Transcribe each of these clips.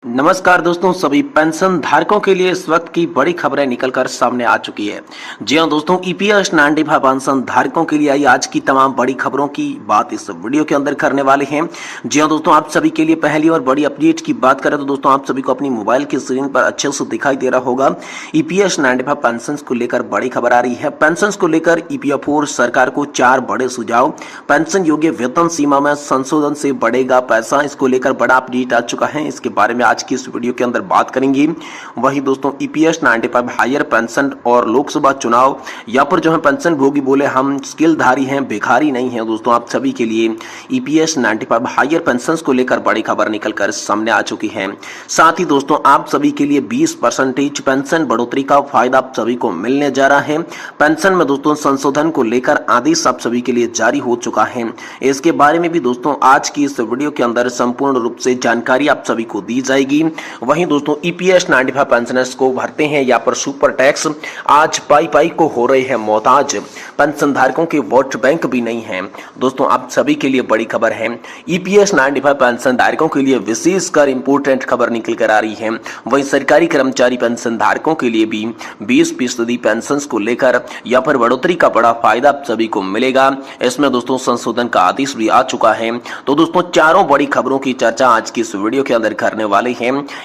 नमस्कार दोस्तों, सभी पेंशन धारकों के लिए इस वक्त की बड़ी खबरें निकलकर सामने आ चुकी है। जी हां दोस्तों, ईपीएस 95 पेंशन धारकों के लिए आई आज की तमाम बड़ी खबरों की बात इस वीडियो के अंदर करने वाले हैं। जी हां दोस्तों, आप सभी के लिए पहली और बड़ी अपडेट की बात करें तो दोस्तों आप सभी को अपनी मोबाइल की स्क्रीन पर अच्छे से दिखाई दे रहा होगा। ईपीएस 95 पेंशन को लेकर बड़ी खबर आ रही है। पेंशन को लेकर ईपीएफओ सरकार को 4 बड़े सुझाव। पेंशन योग्य वेतन सीमा में संशोधन से बढ़ेगा पैसा, इसको लेकर बड़ा अपडेट आ चुका है। इसके बारे में आज की इस वीडियो के अंदर बात करेंगे। वही दोस्तों ईपीएस 95 हायर पेंशन और लोकसभा चुनाव, यहाँ पर जो है पेंशन भोगी बोले हम स्किलधारी हैं, भिखारी नहीं है। दोस्तों आप सभी के लिए ईपीएस 95 हायर पेंशन को लेकर बड़ी खबर निकलकर सामने आ चुकी है। साथ ही दोस्तों आप सभी के लिए 20% पेंशन बढ़ोतरी का फायदा आप सभी को मिलने जा रहा है। पेंशन में दोस्तों संशोधन को लेकर आदेश आप सभी के लिए जारी हो चुका है। इसके बारे में भी दोस्तों आज की इस वीडियो के अंदर संपूर्ण रूप से जानकारी आप सभी को दी जाएगी। वहीं दोस्तों ईपीएस 95 पेंशनर्स को भरते हैं या पर सुपर टैक्स, आज पाई को हो रहे हैं मोहताज। पेंशन धारकों के वोट बैंक भी नहीं है। दोस्तों आप सभी के लिए बड़ी खबर है। ईपीएस 95 पेंशन धारकों के लिए विशेषकर इंपोर्टेंट खबर निकल कर आ रही है। वहीं सरकारी कर्मचारी पेंशन धारकों के लिए भी 20% पेंशन को लेकर या पर बढ़ोतरी का बड़ा फायदा आप सभी को मिलेगा। इसमें दोस्तों संशोधन का आदेश भी आ चुका है। तो दोस्तों चारों बड़ी खबरों की चर्चा आज की इस वीडियो के अंदर करने वाले हैं।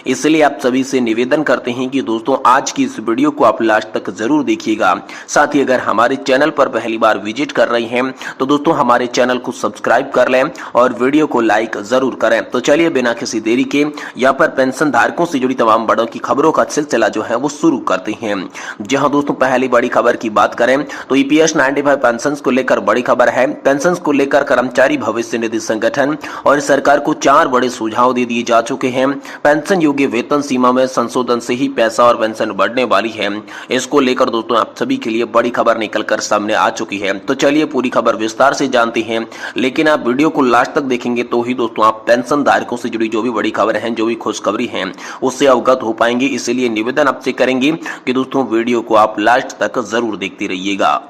इसलिए आप सभी से निवेदन करते हैं कि दोस्तों आज की इस वीडियो को आप लास्ट तक जरूर देखिएगा। साथ ही अगर हमारे चैनल पर पहली बार विजिट कर रहे हैं तो दोस्तों हमारे चैनल को सब्सक्राइब कर लें और वीडियो को लाइक जरूर करें। तो चलिए बिना किसी देरी के यहाँ पर पेंशन धारकों से जुड़ी तमाम बड़ों की खबरों का सिलसिला जो है वो शुरू करते हैं। जहां दोस्तों पहली बड़ी खबर की बात करें तो ईपीएस 95 पेंशन को लेकर बड़ी खबर है। पेंशन को लेकर कर्मचारी भविष्य निधि संगठन और सरकार को 4 बड़े सुझाव दे दिए जा चुके हैं। पेंशन योग्य वेतन सीमा में संशोधन से ही पैसा और पेंशन बढ़ने वाली है। इसको लेकर दोस्तों आप सभी के लिए बड़ी खबर निकलकर सामने आ चुकी है। तो चलिए पूरी खबर विस्तार से जानते हैं, लेकिन आप वीडियो को लास्ट तक देखेंगे तो ही दोस्तों आप पेंशन धारकों से जुड़ी जो भी बड़ी खबर है, जो भी खुशखबरी है, उससे अवगत हो पाएंगे। इसलिए निवेदन आपसे करेंगे कि दोस्तों वीडियो को आप लास्ट तक जरूर देखते रहिएगा।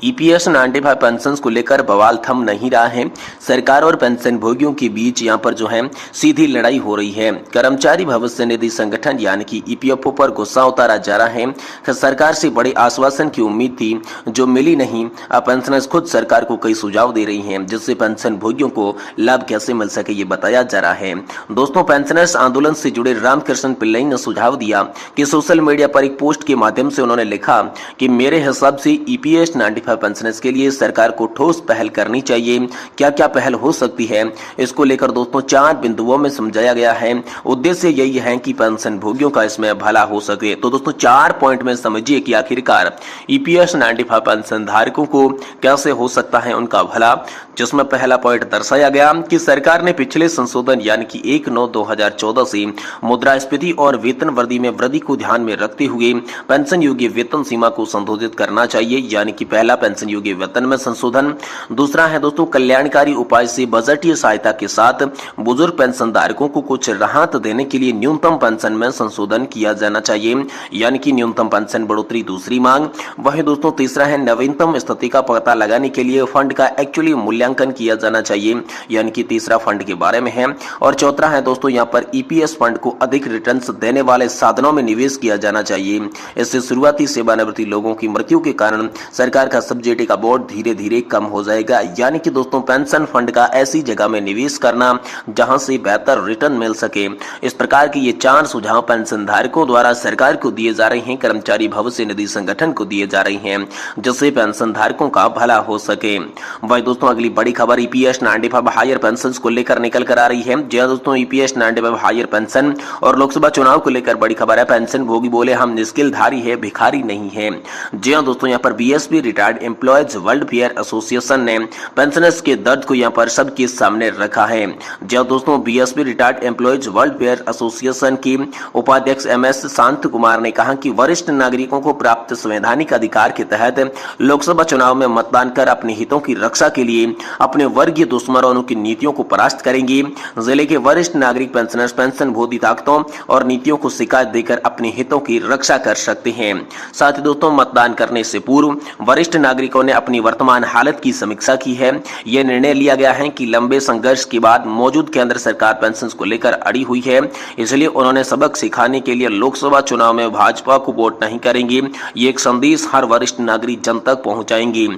ईपीएस 95 पेंशन को लेकर बवाल थम नहीं रहा है। सरकार और पेंशन भोगियों के बीच यहां पर जो है सीधी लड़ाई हो रही है। कर्मचारी भविष्य निधि संगठन यानी कि ईपीएफओ पर गुस्सा उतारा जा रहा है। सरकार से बड़े आश्वासन की उम्मीद थी जो मिली नहीं। अब पेंशनर्स खुद सरकार को कई सुझाव दे रही हैं जिससे पेंशन भोगियों को लाभ कैसे मिल सके ये बताया जा रहा है। दोस्तों पेंशनर्स आंदोलन से जुड़े रामकृष्ण पिल्लई ने सुझाव दिया कि सोशल मीडिया पर एक पोस्ट के माध्यम से उन्होंने लिखा कि मेरे हिसाब से ईपीएस 95 पेंशनर्स के लिए सरकार को ठोस पहल करनी चाहिए। क्या क्या पहल हो सकती है, इसको लेकर दोस्तों 4 बिंदुओं में समझाया गया है। उद्देश्य यही है कि पेंशन भोगियों का इसमें भला हो सके। तो दोस्तों 4 पॉइंट में समझिए कि आखिरकार ईपीएस 95 पेंशन धारकों को कैसे हो सकता है उनका भला। जिसमें पहला पॉइंट दर्शाया गया कि सरकार ने पिछले संशोधन यानी कि 1/9/2014 से मुद्रास्फीति और वेतन वृद्धि में वृद्धि को ध्यान में रखते हुए पेंशन योग्य वेतन सीमा को संशोधित करना चाहिए, यानी कि पहला पेंशन योग्य वेतन में संशोधन। दूसरा है दोस्तों कल्याणकारी उपाय से बजटीय सहायता के साथ बुजुर्ग पेंशन धारकों को कुछ राहत देने के लिए न्यूनतम पेंशन में संशोधन किया जाना चाहिए, यानी कि न्यूनतम पेंशन बढ़ोतरी दूसरी मांग। वही दोस्तों तीसरा है नवीनतम स्थिति का पता लगाने के लिए फंड का एक्चुअली मूल्यांकन किया जाना चाहिए, यानी कि तीसरा फंड के बारे में है। और चौथा है दोस्तों यहाँ पर ईपीएस फंड को अधिक रिटर्न्स देने वाले साधनों में निवेश किया जाना चाहिए। इससे शुरुआती सेवानिवृत्ति लोगों की मृत्यु के कारण सरकार का सब्सिडी का बोर्ड धीरे धीरे कम हो जाएगा, यानी कि दोस्तों पेंशन फंड का ऐसी जगह में निवेश करना जहां से बेहतर रिटर्न मिल सके। इस प्रकार के ये 4 सुझाव पेंशन धारकों द्वारा सरकार को दिए जा रहे हैं, कर्मचारी भविष्य निधि संगठन को दिए जा रहे हैं, जिससे पेंशन धारकों का भला हो सके। वही दोस्तों अगली बड़ी खबर ईपीएस 95 हायर पेंशन को लेकर निकल कर आ रही है। जी दोस्तों ईपीएस 95 हायर पेंशन और लोकसभा चुनाव को लेकर बड़ी खबर है। पेंशन भोगी बोले हम निस्किलधारी है, भिखारी नहीं है। जी दोस्तों यहाँ पर BSP retired employees welfare association ने पेंशनर्स के दर्द को यहाँ पर सबके सामने रखा है। जब दोस्तों BSP retired employees welfare association की उपाध्यक्ष एमएस शांत कुमार ने कहा कि वरिष्ठ नागरिकों को प्राप्त संवैधानिक अधिकार के तहत लोकसभा चुनाव में मतदान कर अपने हितों की रक्षा के लिए अपने वर्गीय दुश्मनों की नीतियों को परास्त करेंगे। जिले के वरिष्ठ नागरिक पेंशनर्स पेंशन भोगी ताकतों और नीतियों को शिकायत देकर अपने हितों की रक्षा कर सकते हैं। साथ ही दोस्तों मतदान करने से पूर्व वरिष्ठ नागरिकों ने अपनी वर्तमान हालत की समीक्षा की है। यह निर्णय लिया गया है कि लंबे संघर्ष के बाद मौजूद केंद्र सरकार पेंशन को लेकर अड़ी हुई है, इसलिए उन्होंने सबक सिखाने के लिए लोकसभा चुनाव में भाजपा को वोट नहीं करेंगे। ये एक संदेश हर वरिष्ठ नागरिक जन तक पहुंचाएंगे।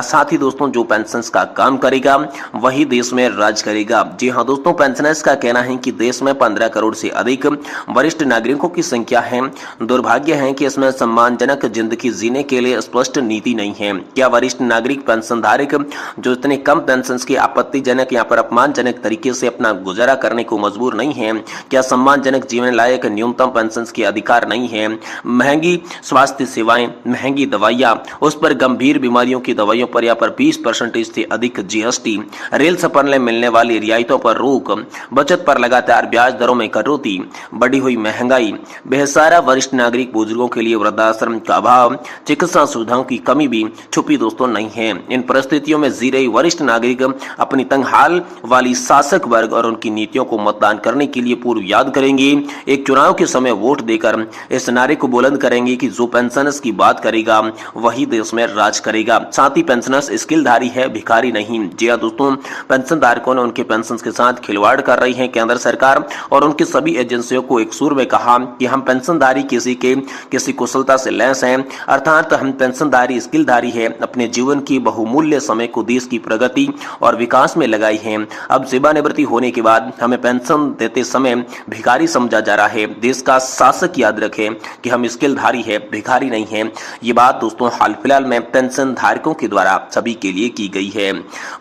साथ ही दोस्तों, जो पेंशन का काम करेगा वही देश में राज करेगा। जी हाँ दोस्तों, पेंशनर्स का कहना है कि देश में 15 करोड़ से अधिक वरिष्ठ नागरिकों की संख्या है। दुर्भाग्य है कि इसमें सम्मानजनक जिंदगी जीने के लिए स्पष्ट नीति नहीं है। क्या वरिष्ठ नागरिक पेंशन धारक जो इतने कम पेंशन के आपत्तिजनक या पर अपमानजनक तरीके से अपना गुजारा करने को मजबूर नहीं है? क्या सम्मानजनक जीवन लायक न्यूनतम पेंशन के अधिकार नहीं है? महंगी स्वास्थ्य सेवाएं, महंगी दवाइयां, उस पर गंभीर बीमारियों की दवाइयों पर या पर 20% से अधिक जीएसटी, रेल सफर में मिलने वाली रियायतों पर रोक, बचत पर लगातार ब्याज दरों में कटौती, बढ़ी हुई महंगाई, बेसहारा वरिष्ठ नागरिक बुजुर्गों के लिए वृद्धाश्रम का अभाव, चिकित्सा सुविधाओं की कमी भी छुपी दोस्तों नहीं है। इन परिस्थितियों में जी रही वरिष्ठ नागरिक अपनी तंग हाल वाली शासक वर्ग और उनकी नीतियों को मतदान करने के लिए पूर्व याद करेंगे। एक चुनाव के समय वोट देकर इस नारे को बुलंद करेंगे कि जो पेंशनर्स की बात करेगा वही देश में राज करेगा। साथ ही पेंशनर्स स्किलधारी है, भिखारी नहीं। जी हाँ दोस्तों, पेंशन धारकों ने उनके पेंशन के साथ खिलवाड़ कर रही है केंद्र सरकार और उनकी सभी एजेंसियों को एक सुर में कहा कि हम पेंशनधारी किसी कुशलता से लैस हैं, अर्थात हम पेंशनधारी स्किलधारी है, अपने जीवन की बहुमूल्य समय को देश की प्रगति और विकास में लगाई है। अब सेवानिवृत्ति होने के बाद हमें पेंशन देते समय भिखारी समझा जा रहा है। देश का शासक याद रखे कि हम स्किलधारी है, भिखारी नहीं है। ये बात दोस्तों हाल फिलहाल में पेंशन धारकों के द्वारा सभी के लिए की गई है।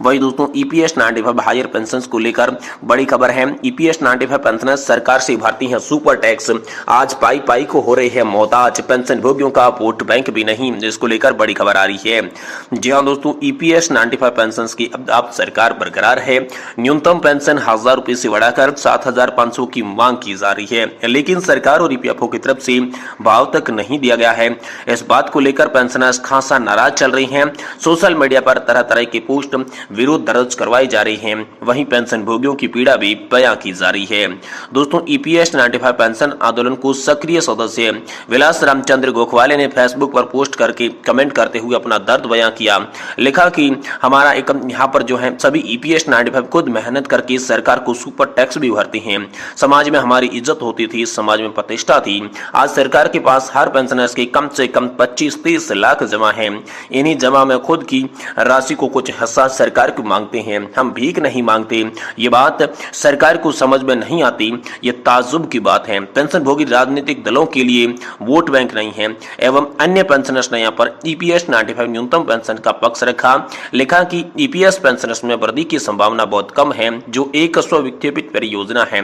वही दोस्तों, ईपीएस 95 हायर पेंशन को लेकर बड़ी खबर है। ईपीएस 95 पेंशनर सरकार से भरती है सुपर टैक्स, आज पाई पाई को हो रहे हैं मोहताज, पेंशन भोगियों का वोट बैंक भी नहीं, जिसको लेकर बड़ी खबर आ रही है। जी हाँ दोस्तों, ईपीएस 95 पेंशन की अब सरकार बरकरार है। न्यूनतम पेंशन 1000 रुपए से बढ़ाकर 7500 की मांग की जा रही है, लेकिन सरकार और ईपीएफओ की तरफ से भाव तक नहीं दिया गया है। इस बात को लेकर पेंशनर्स खासा नाराज चल रही हैं। सोशल मीडिया पर तरह तरह के पोस्ट विरोध दर्ज करवाई जा रही हैं। वहीं पेंशन भोगियों की पीड़ा भी बयां की जा रही है। दोस्तों, ईपीएस 95 पेंशन आंदोलन को सक्रिय सदस्य विलास रामचंद्र गोखवाले ने फेसबुक पर पोस्ट करके कमेंट करते हुए अपना दर्द बयां किया। लिखा कि हमारा एक यहाँ पर जो है सभी ईपीएस 95 खुद मेहनत करके सरकार को सुपर टैक्स भी भरते हैं। समाज में हमारी इज्जत होती थी, समाज में प्रतिष्ठा थी। आज सरकार के पास हर पेंशनर्स के कम से कम 25-30 लाख जमा है। इन्हीं जमा में खुद की राशि को कुछ हिस्सा सरकार को मांगते हैं। हम भीख नहीं मांगते। ये बात सरकार को समझ में नहीं आती। ये ताज्जुब की बात है। पेंशन भोगी राजनीतिक दलों के लिए वोट बैंक नहीं है। एवं अन्य पेंशनर्स ने यहाँ पर ईपीएस 95 न्यूनतम पेंशन का पक्ष रखा। लिखा कि ईपीएस पेंशनर्स में वृद्धि की संभावना बहुत कम है, जो एक स्वविज्ञापित परियोजना है।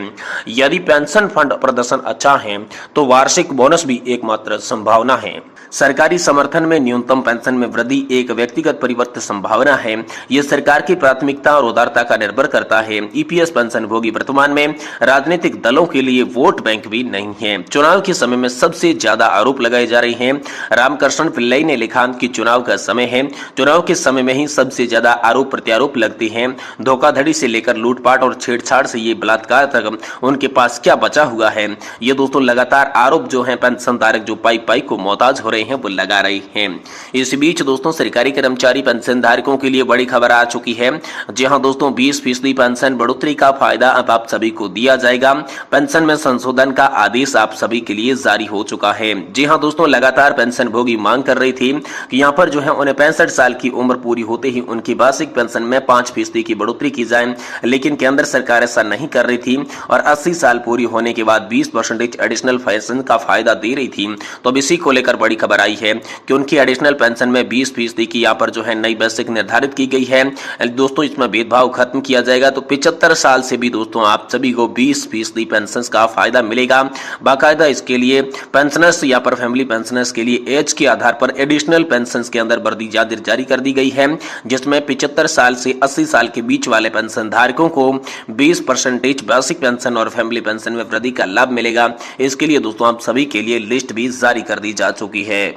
यदि पेंशन फंड प्रदर्शन अच्छा है तो वार्षिक बोनस भी एकमात्र संभावना है। सरकारी समर्थन में न्यूनतम पेंशन में वृद्धि एक व्यक्तिगत परिवर्तन संभावना है। यह सरकार की प्राथमिकता और उदारता का निर्भर करता है। ईपीएस पेंशन भोगी वर्तमान में राजनीतिक दलों के लिए वोट बैंक भी नहीं है। चुनाव के समय में सबसे ज्यादा आरोप लगाए जा रहे हैं। रामकृष्ण पिल्लई ने लिखा कि चुनाव का समय है, चुनाव के समय में ही सबसे ज्यादा आरोप प्रत्यारोप लगते हैं। धोखाधड़ी से लेकर लूटपाट और छेड़छाड़ से ये बलात्कार तक उनके पास क्या बचा हुआ है। ये दोस्तों लगातार आरोप जो है पेंशन धारक जो पाई पाई को मोहताज हो रहे हैं वो लगा रहे हैं। इस बीच दोस्तों, सरकारी कर्मचारी पेंशन धारकों के लिए बड़ी खबर आ चुकी है। जी हाँ दोस्तों, 20% पेंशन बढ़ोतरी का फायदा अब आप सभी को दिया जाएगा। पेंशन में संशोधन का आदेश आप सभी के लिए जारी हो चुका है। जी हाँ दोस्तों, लगातार पेंशन भोगी मांग कर रही थी कि यहाँ पर जो है उन्हें 65 साल की उम्र पूरी होते ही उनकी वार्षिक पेंशन में 5% की बढ़ोतरी की जाए, लेकिन केंद्र सरकार ऐसा नहीं कर रही थी और 80 साल पूरी होने के बाद 20% एडिशनल पेंशन का फायदा दे रही थी। तो अब इसी को लेकर बड़ी खबर आई है कि उनकी एडिशनल पेंशन में 20% की यहाँ पर जो है नई बेसिक निर्धारित की गई है। दोस्तों, इसमें भेदभाव खत्म किया जाएगा। तो 75 साल से भी दोस्तों आप सभी को 20% पेंशन का फायदा मिलेगा। बाकायदा इसके लिए पेंशनर्स या पर फैमिली पेंशनर्स के लिए एज के आधार पर एडिशनल पेंशन के अंदर वर्दी जारी कर दी गई है, जिसमें 75 साल से 80 साल के बीच वाले पेंशन धारकों को 20% बेसिक पेंशन और फैमिली पेंशन में वृद्धि का लाभ मिलेगा। इसके लिए दोस्तों आप सभी के लिए लिस्ट भी जारी कर दी जा चुकी है।